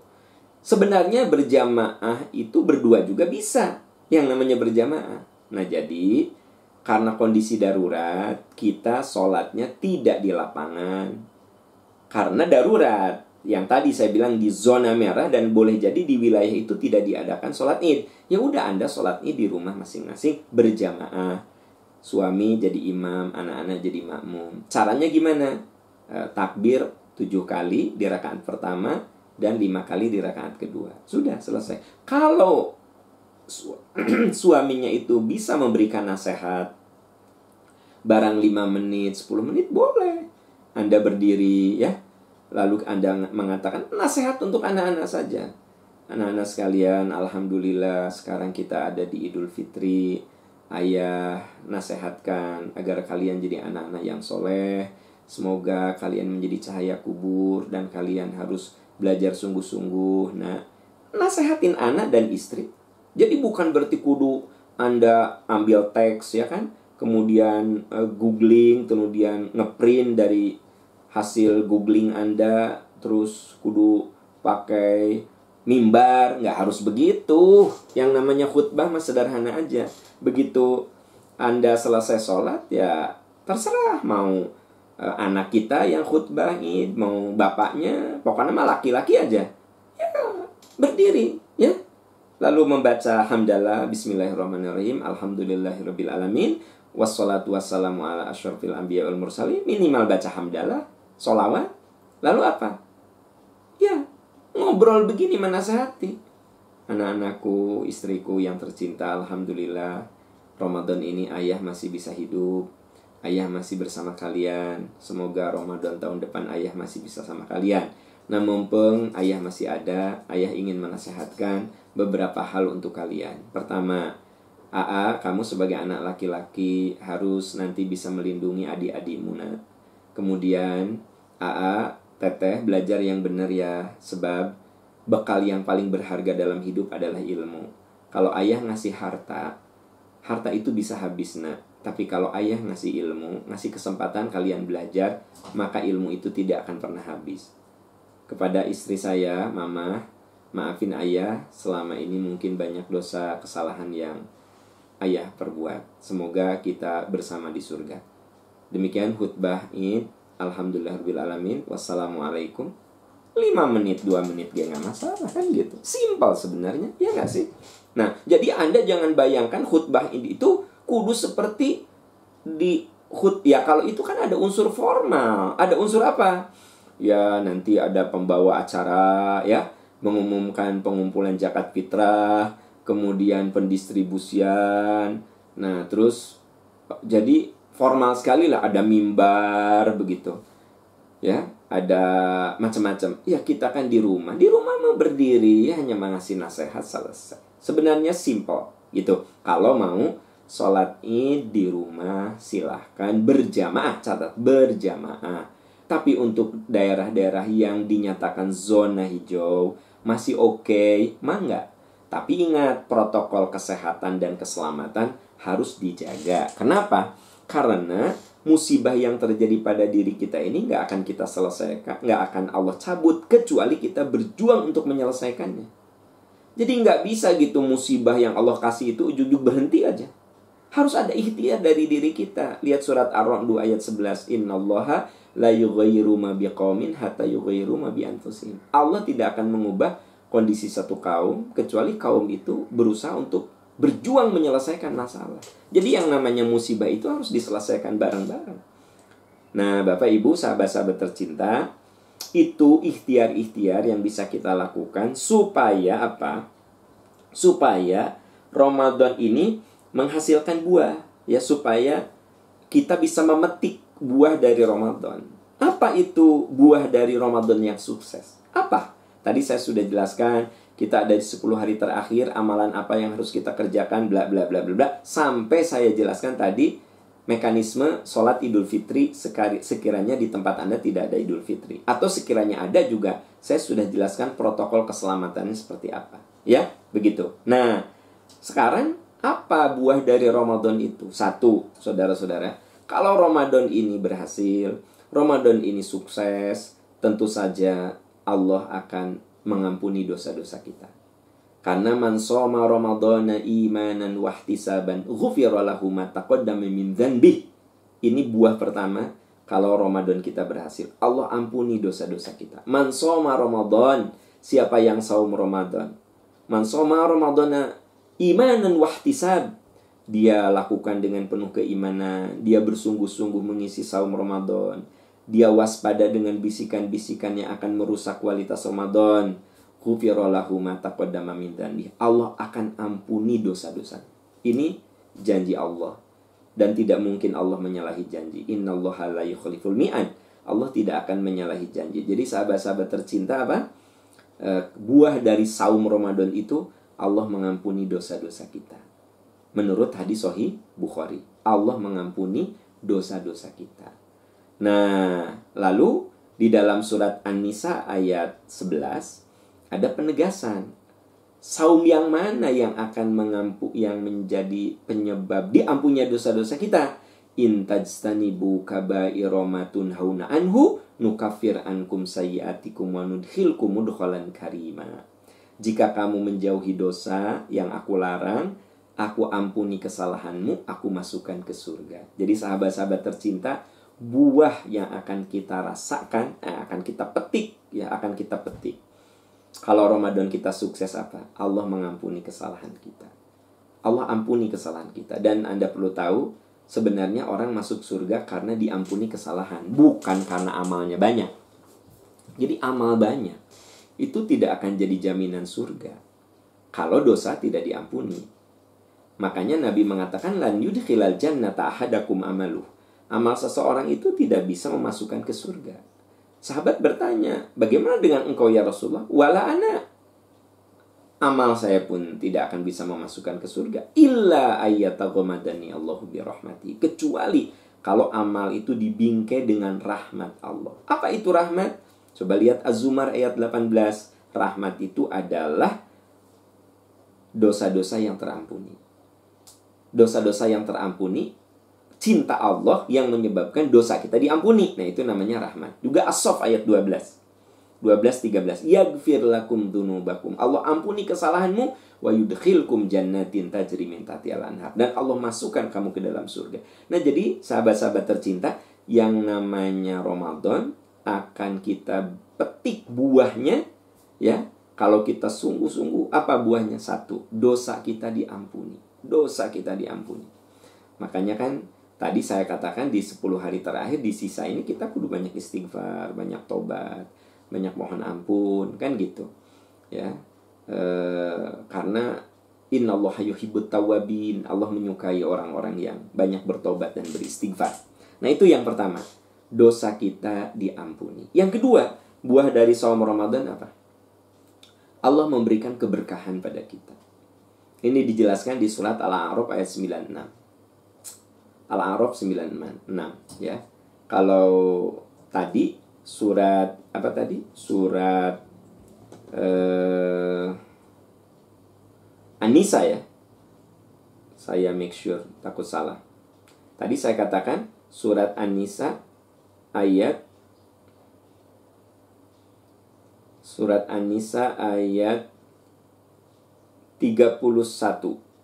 Sebenarnya berjamaah itu berdua juga bisa, yang namanya berjamaah. Nah, jadi karena kondisi darurat, kita sholatnya tidak di lapangan. Karena darurat, yang tadi saya bilang di zona merah, dan boleh jadi di wilayah itu tidak diadakan sholat id. Ya udah, Anda sholat id di rumah masing-masing berjamaah. Suami jadi imam, anak-anak jadi makmum. Caranya gimana? Takbir 7 kali di rakaat pertama dan 5 kali di rakaat kedua. Sudah selesai. Kalau suaminya itu bisa memberikan nasihat, barang 5 menit, 10 menit boleh. Anda berdiri, ya. Lalu Anda mengatakan nasihat untuk anak-anak saja. Anak-anak sekalian, alhamdulillah sekarang kita ada di Idul Fitri. Ayah nasihatkan agar kalian jadi anak-anak yang soleh. Semoga kalian menjadi cahaya kubur dan kalian harus belajar sungguh-sungguh. Nah, nasehatin anak dan istri. Jadi bukan berarti kudu Anda ambil teks, ya kan, kemudian googling, kemudian ngeprint dari hasil googling Anda, terus kudu pakai mimbar. Nggak harus begitu. Yang namanya khutbah mah sederhana aja. Begitu Anda selesai sholat, ya terserah mau anak kita yang khutbah id, mau bapaknya, pokoknya mah laki-laki aja, ya berdiri, ya, lalu membaca hamdalah, bismillahirrahmanirrahim, alhamdulillahirabbil alamin, wassalatu wassalamu ala asyrafil anbiya wal mursalin. Minimal baca hamdalah, sholawat. Lalu apa? Ya, ngobrol begini, menasehati. Anak-anakku, istriku yang tercinta, alhamdulillah Ramadan ini ayah masih bisa hidup. Ayah masih bersama kalian. Semoga Ramadan tahun depan ayah masih bisa sama kalian. Nah, mumpung ayah masih ada, ayah ingin menasehatkan beberapa hal untuk kalian. Pertama, AA, kamu sebagai anak laki-laki harus nanti bisa melindungi adik-adikmu. Nah. Kemudian AA, Teteh, belajar yang benar ya. Sebab bekal yang paling berharga dalam hidup adalah ilmu. Kalau ayah ngasih harta, harta itu bisa habis, nak. Tapi kalau ayah ngasih ilmu, ngasih kesempatan kalian belajar, maka ilmu itu tidak akan pernah habis. Kepada istri saya, Mama, maafin ayah, selama ini mungkin banyak dosa kesalahan yang ayah perbuat. Semoga kita bersama di surga. Demikian khutbah Id. Alhamdulillahirabbil alamin. Wassalamualaikum. 5 menit, 2 menit dia nggak masalah kan gitu. Simpel sebenarnya, ya nggak sih? Nah, jadi Anda jangan bayangkan khutbah Id itu kudu seperti di ya kalau itu kan ada unsur formal. Ada unsur apa? Ya nanti ada pembawa acara ya, mengumumkan pengumpulan zakat fitrah, kemudian pendistribusian. Nah, terus jadi formal sekali lah, ada mimbar begitu. Ya, ada macam-macam. Ya kita kan di rumah mau berdiri ya, hanya mengasih nasihat selesai. Sebenarnya simple gitu. Kalau mau sholat Id di rumah silahkan berjamaah, catat berjamaah. Tapi untuk daerah-daerah yang dinyatakan zona hijau masih oke, mangga. Tapi ingat, protokol kesehatan dan keselamatan harus dijaga. Kenapa? Karena musibah yang terjadi pada diri kita ini nggak akan kita selesaikan, nggak akan Allah cabut kecuali kita berjuang untuk menyelesaikannya. Jadi nggak bisa gitu musibah yang Allah kasih itu ujung-ujung berhenti aja. Harus ada ikhtiar dari diri kita. Lihat surat Ar-Ra'd 2 ayat 11. Innallaha la yughayyiru ma biqaumin hatta yughayyiru ma bi anfusihim. Allah tidak akan mengubah kondisi satu kaum kecuali kaum itu berusaha untuk berjuang menyelesaikan masalah. Jadi yang namanya musibah itu harus diselesaikan bareng-bareng. Nah, Bapak Ibu, sahabat-sahabat tercinta, itu ikhtiar-ikhtiar yang bisa kita lakukan supaya apa? Supaya Ramadan ini menghasilkan buah, ya, supaya kita bisa memetik buah dari Ramadan. Apa itu buah dari Ramadan yang sukses? Apa? Tadi saya sudah jelaskan, kita ada di 10 hari terakhir, amalan apa yang harus kita kerjakan, bla bla bla bla bla. Sampai saya jelaskan tadi mekanisme sholat Idul Fitri sekiranya di tempat Anda tidak ada Idul Fitri. Atau sekiranya ada juga, saya sudah jelaskan protokol keselamatannya seperti apa. Ya, begitu. Nah, sekarang apa buah dari Ramadan itu? Satu, saudara-saudara, kalau Ramadan ini berhasil, Ramadan ini sukses, tentu saja Allah akan mengampuni dosa-dosa kita. Karena man shoma ramadhana imanan wahtisaban ghufira lahu ma taqaddama min dzanbih. Ini buah pertama kalau Ramadan kita berhasil. Allah ampuni dosa-dosa kita. Man shoma Ramadan, siapa yang saum Ramadan? Man shoma ramadhana imanan wahtisab, dia lakukan dengan penuh keimanan, dia bersungguh-sungguh mengisi saum Ramadan, dia waspada dengan bisikan-bisikan yang akan merusak kualitas Ramadan. Ghufira lahu ma taqaddama min dzanbih. Allah akan ampuni dosa-dosa. Ini janji Allah. Dan tidak mungkin Allah menyalahi janji. Innallaha la yukhliful mi'ad. Allah tidak akan menyalahi janji. Jadi sahabat-sahabat tercinta apa? Buah dari saum Ramadan itu Allah mengampuni dosa-dosa kita. Menurut hadis Sahih Bukhari, Allah mengampuni dosa-dosa kita. Nah, lalu di dalam surat An-Nisa ayat 11 ada penegasan. Saum yang mana yang akan yang menjadi penyebab diampunnya dosa-dosa kita? In tajtanibu kaba'ira ma tunhauna anhu nukaffir ankum sayyi'atikum wa nudkhilkum mudkhalan karima. Jika kamu menjauhi dosa yang aku larang, aku ampuni kesalahanmu, aku masukkan ke surga. Jadi sahabat-sahabat tercinta, buah yang akan kita rasakan, akan kita petik, akan kita petik. Kalau Ramadan kita sukses apa? Allah mengampuni kesalahan kita. Allah ampuni kesalahan kita. Dan Anda perlu tahu, sebenarnya orang masuk surga karena diampuni kesalahan, bukan karena amalnya banyak. Jadi amal banyak itu tidak akan jadi jaminan surga kalau dosa tidak diampuni. Makanya Nabi mengatakan lan yudkhilal jannata ahadakum amaluh. Amal seseorang itu tidak bisa memasukkan ke surga. Sahabat bertanya, bagaimana dengan engkau ya Rasulullah? Wala ana. Amal saya pun tidak akan bisa memasukkan ke surga. Illa ayyataghamadani Allahu bi rahmati. Kecuali kalau amal itu dibingkai dengan rahmat Allah. Apa itu rahmat? Coba lihat Az-Zumar ayat 18. Rahmat itu adalah dosa-dosa yang terampuni. Dosa-dosa yang terampuni, cinta Allah yang menyebabkan dosa kita diampuni. Nah, itu namanya rahmat. Juga As-Saff ayat 12. 12, 13. Yaghfir lakum dzunubakum. Allah ampuni kesalahanmu wa yudkhilkum jannatin tajri min tahtihal anhar. Dan Allah masukkan kamu ke dalam surga. Nah, jadi sahabat-sahabat tercinta, yang namanya Ramadan akan kita petik buahnya, ya. Kalau kita sungguh-sungguh, apa buahnya? Satu, dosa kita diampuni. Dosa kita diampuni. Makanya kan tadi saya katakan di 10 hari terakhir, di sisa ini kita kudu banyak istighfar, banyak tobat, banyak mohon ampun, kan gitu. Ya. Karena innallaha yuhibbut tawwabin. Allah menyukai orang-orang yang banyak bertobat dan beristighfar. Nah, itu yang pertama. Dosa kita diampuni. Yang kedua, buah dari saum Ramadan apa? Allah memberikan keberkahan pada kita. Ini dijelaskan di surat Al-A'raf ayat 96. Al-A'raf 96, ya. Kalau tadi surat apa tadi? Surat An-Nisa, ya. Saya make sure takut salah. Tadi saya katakan surat An-Nisa ayat Surat An-Nisa ayat 31.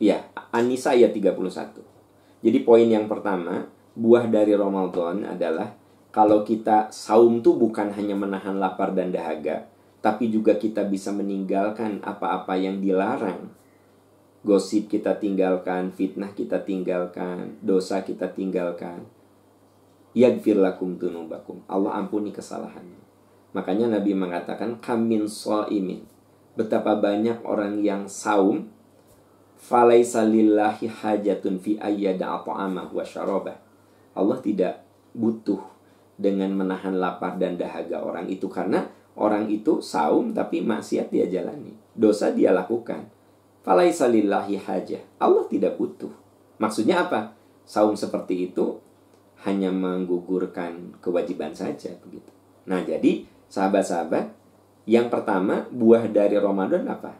Ya, An-Nisa ayat 31. Jadi poin yang pertama, buah dari Ramadan adalah kalau kita saum tuh bukan hanya menahan lapar dan dahaga, tapi juga kita bisa meninggalkan apa-apa yang dilarang. Gosip kita tinggalkan, fitnah kita tinggalkan, dosa kita tinggalkan. Yaghfir lakum dzunubakum. Allah ampuni kesalahanmu. Makanya Nabi mengatakan kamin shaimin. Betapa banyak orang yang saum, falaisa lillahi hajatun fi ayyada'a ta'amahu wa syarabah. Allah tidak butuh dengan menahan lapar dan dahaga orang itu, karena orang itu saum tapi maksiat dia jalani, dosa dia lakukan. Falaisa lillahi hajah. Allah tidak butuh. Maksudnya apa? Saum seperti itu hanya menggugurkan kewajiban saja, begitu. Nah, jadi sahabat-sahabat, yang pertama, buah dari Ramadan apa?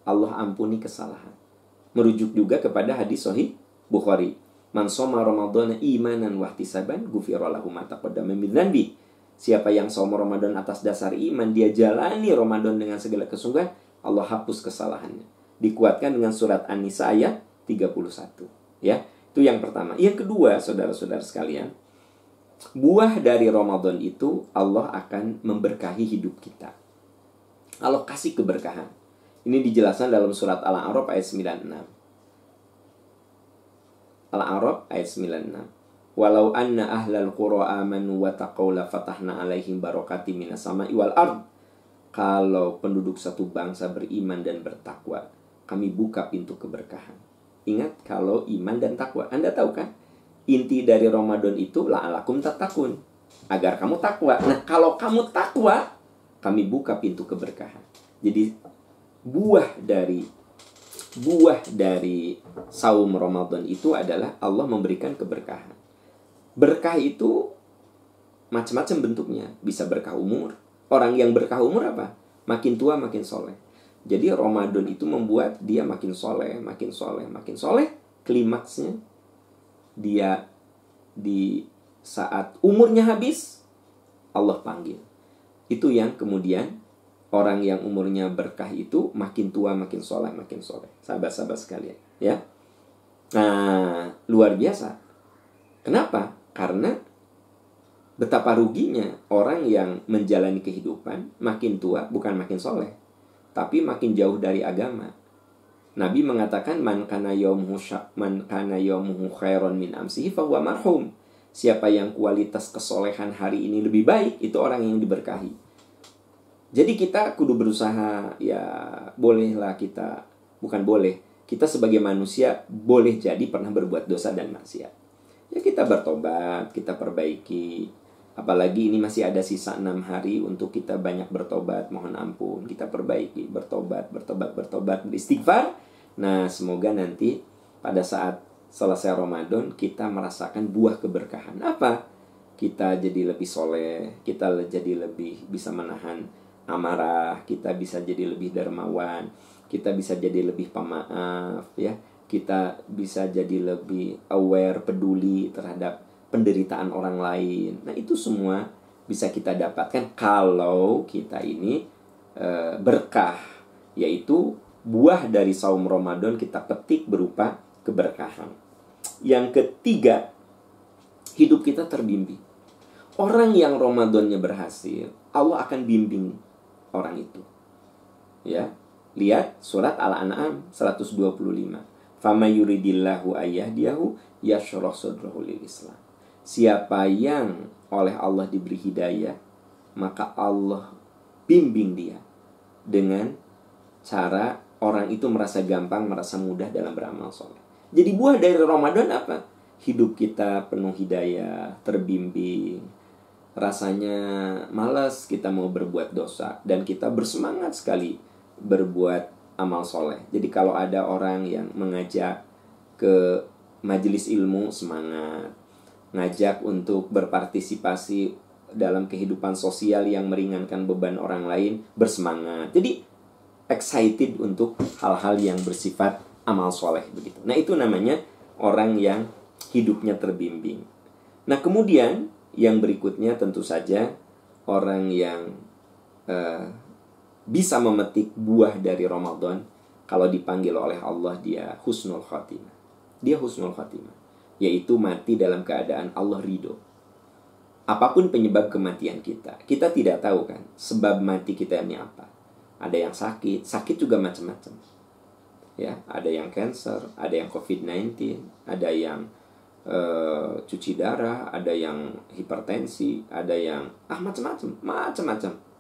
Allah ampuni kesalahan. Merujuk juga kepada hadis sahih Bukhari. Man shoma Ramadhana imanan wa ihtisaban ghufira lahu ma taqaddama min dzanbi. Siapa yang shoma Ramadan atas dasar iman, dia jalani Ramadan dengan segala kesungguhan, Allah hapus kesalahannya. Dikuatkan dengan surat An-Nisa ayat 31. Ya, itu yang pertama. Yang kedua, saudara-saudara sekalian, buah dari Ramadan itu Allah akan memberkahi hidup kita. Allah kasih keberkahan. Ini dijelaskan dalam surat Al-A'raf ayat 96. Al-A'raf ayat 96. Walau anna ahlal qura amanu wa taqaw la fatahna alaihim barakatim minas sama'i wal ard. Kalau penduduk satu bangsa beriman dan bertakwa, kami buka pintu keberkahan. Ingat, kalau iman dan takwa. Anda tahu kan? Inti dari Ramadan itu la'alakum tattaqun, agar kamu takwa. Nah, kalau kamu takwa, kami buka pintu keberkahan. Jadi buah dari saum Ramadan itu adalah Allah memberikan keberkahan. Berkah itu macam-macam bentuknya. Bisa berkah umur. Orang yang berkah umur apa? Makin tua makin soleh. Jadi Ramadan itu membuat dia makin soleh, makin soleh, makin soleh. Klimaksnya dia di saat umurnya habis, Allah panggil. Itu yang kemudian orang yang umurnya berkah itu makin tua makin soleh, makin soleh. Sahabat-sahabat sekalian, ya. Nah, luar biasa. Kenapa? Karena betapa ruginya orang yang menjalani kehidupan makin tua, bukan makin soleh, tapi makin jauh dari agama. Nabi mengatakan man kana yaumuhu khairan min amsihi fa huwa marhum. Siapa yang kualitas kesolehan hari ini lebih baik, itu orang yang diberkahi. Jadi kita kudu berusaha, ya bolehlah kita, bukan boleh, kita sebagai manusia boleh jadi pernah berbuat dosa dan maksiat. Ya kita bertobat, kita perbaiki. Apalagi ini masih ada sisa 6 hari untuk kita banyak bertobat, mohon ampun, kita perbaiki, bertobat, beristighfar. Nah, semoga nanti pada saat selesai Ramadan kita merasakan buah keberkahan. Apa? Kita jadi lebih soleh, kita jadi lebih bisa menahan amarah, kita bisa jadi lebih dermawan, kita bisa jadi lebih pemaaf, ya. Kita bisa jadi lebih aware, peduli terhadap penderitaan orang lain. Nah, itu semua bisa kita dapatkan kalau kita ini berkah, yaitu buah dari saum Ramadan kita petik berupa keberkahan. Yang ketiga, hidup kita terbimbing. Orang yang Ramadannya berhasil, Allah akan bimbing orang itu. Ya, lihat surat Al-An'am 125. Fama yuridillahu ayyahdiyahu yashrah sadrahu lil Islam. Siapa yang oleh Allah diberi hidayah, maka Allah bimbing dia dengan cara orang itu merasa gampang, merasa mudah dalam beramal soleh. Jadi buah dari Ramadan apa? Hidup kita penuh hidayah, terbimbing. Rasanya malas kita mau berbuat dosa, dan kita bersemangat sekali berbuat amal soleh. Jadi kalau ada orang yang mengajak ke majelis ilmu, semangat. Ngajak untuk berpartisipasi dalam kehidupan sosial yang meringankan beban orang lain, bersemangat. Jadi excited untuk hal-hal yang bersifat amal soleh begitu. Nah, itu namanya orang yang hidupnya terbimbing. Nah, kemudian yang berikutnya tentu saja orang yang bisa memetik buah dari Ramadan, kalau dipanggil oleh Allah dia husnul khatimah. Dia husnul khatimah, yaitu mati dalam keadaan Allah ridho. Apapun penyebab kematian kita, kita tidak tahu kan sebab mati kita ini apa. Ada yang sakit juga macam-macam. Ya, ada yang cancer, ada yang COVID-19, ada yang cuci darah, ada yang hipertensi, ada yang macam-macam.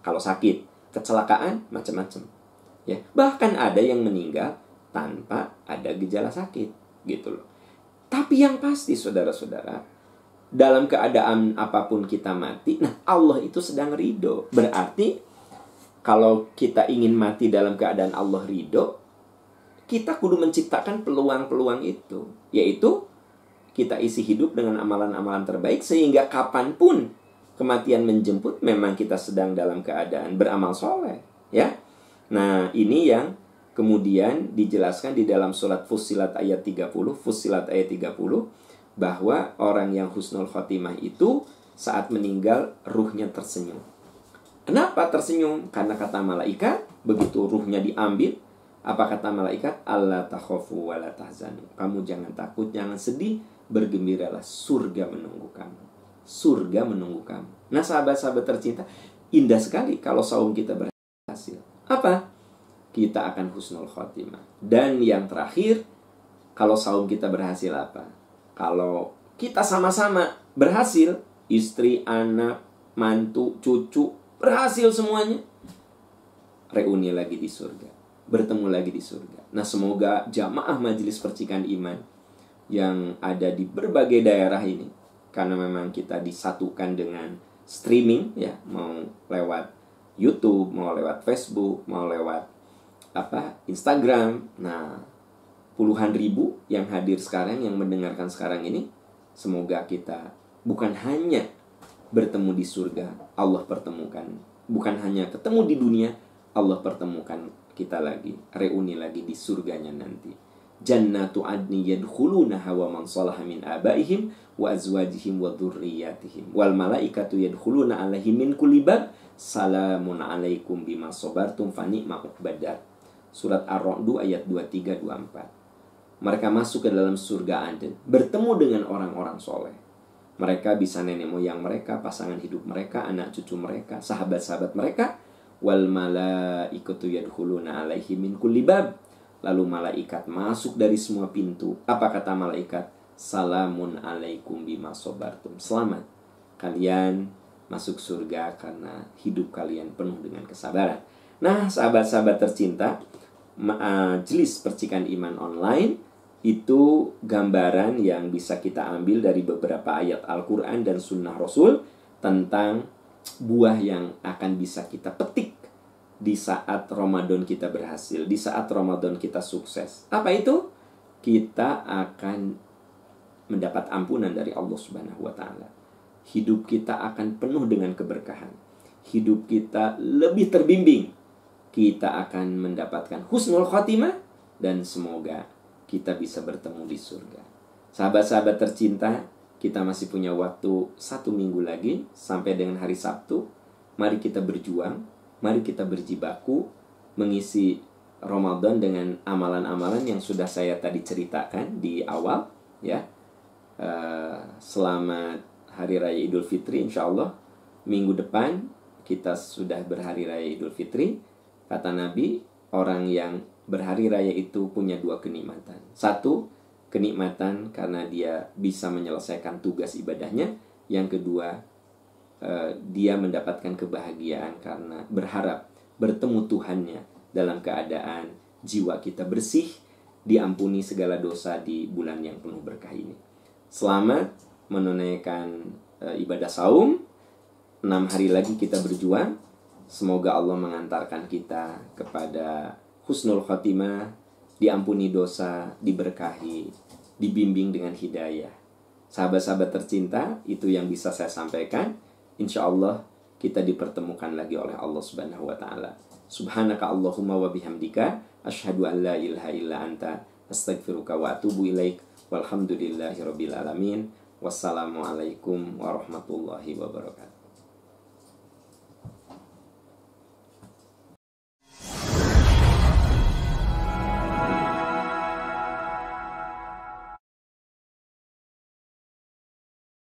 Kalau sakit, kecelakaan, macam-macam. Ya, bahkan ada yang meninggal tanpa ada gejala sakit, gitu loh. Tapi yang pasti saudara-saudara, dalam keadaan apapun kita mati, nah Allah itu sedang ridho. Berarti kalau kita ingin mati dalam keadaan Allah ridho, kita kudu menciptakan peluang-peluang itu, yaitu kita isi hidup dengan amalan-amalan terbaik, sehingga kapanpun kematian menjemput, memang kita sedang dalam keadaan beramal soleh, ya. Nah, ini yang kemudian dijelaskan di dalam surat Fussilat ayat 30, bahwa orang yang husnul khotimah itu saat meninggal ruhnya tersenyum. Kenapa tersenyum? Karena kata malaikat, begitu ruhnya diambil, apa kata malaikat? Allah takhafu wa la tahzanu. Kamu jangan takut, jangan sedih, bergembiralah, surga menunggu kamu. Surga menunggu kamu. Nah, sahabat-sahabat tercinta, indah sekali kalau saum kita berhasil. Apa? Kita akan husnul khotimah. Dan yang terakhir, kalau saum kita berhasil apa? Kalau kita sama-sama berhasil, istri, anak, mantu, cucu, berhasil semuanya, reuni lagi di surga, bertemu lagi di surga. Nah, semoga jamaah majelis percikan iman yang ada di berbagai daerah ini, karena memang kita disatukan dengan streaming, ya, mau lewat YouTube, mau lewat Facebook, mau lewat Instagram. Nah, puluhan ribu yang hadir sekarang, yang mendengarkan sekarang ini, semoga kita bukan hanya bertemu di surga, Allah pertemukan. Bukan hanya ketemu di dunia, Allah pertemukan kita lagi, reuni lagi di surganya nanti. Jannatu adni yadkhulunaha wa man salaha min abaihim wa azwajihim wa dzurriyyatihim wal malaikatu yadkhuluna alaihim min kulli bab salamun alaikum bima sabartum fa ni'ma uqbadar. Surat Ar-Ra'd ayat 23-24. Mereka masuk ke dalam surga Aden, bertemu dengan orang-orang soleh. Mereka bisa nenek moyang mereka, pasangan hidup mereka, anak cucu mereka, sahabat-sahabat mereka. Wal malaikatu yadkhuluna alaihim min kulli bab. Lalu malaikat masuk dari semua pintu. Apa kata malaikat? Salamun alaikum bima sabartum. Selamat, kalian masuk surga karena hidup kalian penuh dengan kesabaran. Nah, sahabat-sahabat tercinta, majelis percikan iman online itu gambaran yang bisa kita ambil dari beberapa ayat Al-Quran dan Sunnah Rasul tentang buah yang akan bisa kita petik di saat Ramadan kita berhasil, di saat Ramadan kita sukses. Apa itu? Kita akan mendapat ampunan dari Allah Subhanahu wa Ta'ala. Hidup kita akan penuh dengan keberkahan. Hidup kita lebih terbimbing. Kita akan mendapatkan husnul khotimah, dan semoga kita bisa bertemu di surga. Sahabat-sahabat tercinta, kita masih punya waktu 1 minggu lagi sampai dengan hari Sabtu. Mari kita berjuang, mari kita berjibaku mengisi Ramadan dengan amalan-amalan yang sudah saya tadi ceritakan di awal, ya. Selamat Hari Raya Idul Fitri, insya Allah minggu depan kita sudah berhari Raya Idul Fitri. Kata Nabi, orang yang berhari raya itu punya 2 kenikmatan. 1, kenikmatan karena dia bisa menyelesaikan tugas ibadahnya. Yang kedua, dia mendapatkan kebahagiaan karena berharap bertemu Tuhannya dalam keadaan jiwa kita bersih, diampuni segala dosa di bulan yang penuh berkah ini. Selamat menunaikan ibadah saum. 6 hari lagi kita berjuang. Semoga Allah mengantarkan kita kepada husnul khotimah, diampuni dosa, diberkahi, dibimbing dengan hidayah. Sahabat-sahabat tercinta, itu yang bisa saya sampaikan. Insya Allah kita dipertemukan lagi oleh Allah Subhanahu wa Ta'ala. Subhanaka Allahumma wa bihamdika, asyhadu an la ilaha illa anta, astaghfiruka wa atubu ilaik. Walhamdulillahi rabbil alamin. Wassalamualaikum warahmatullahi wabarakatuh.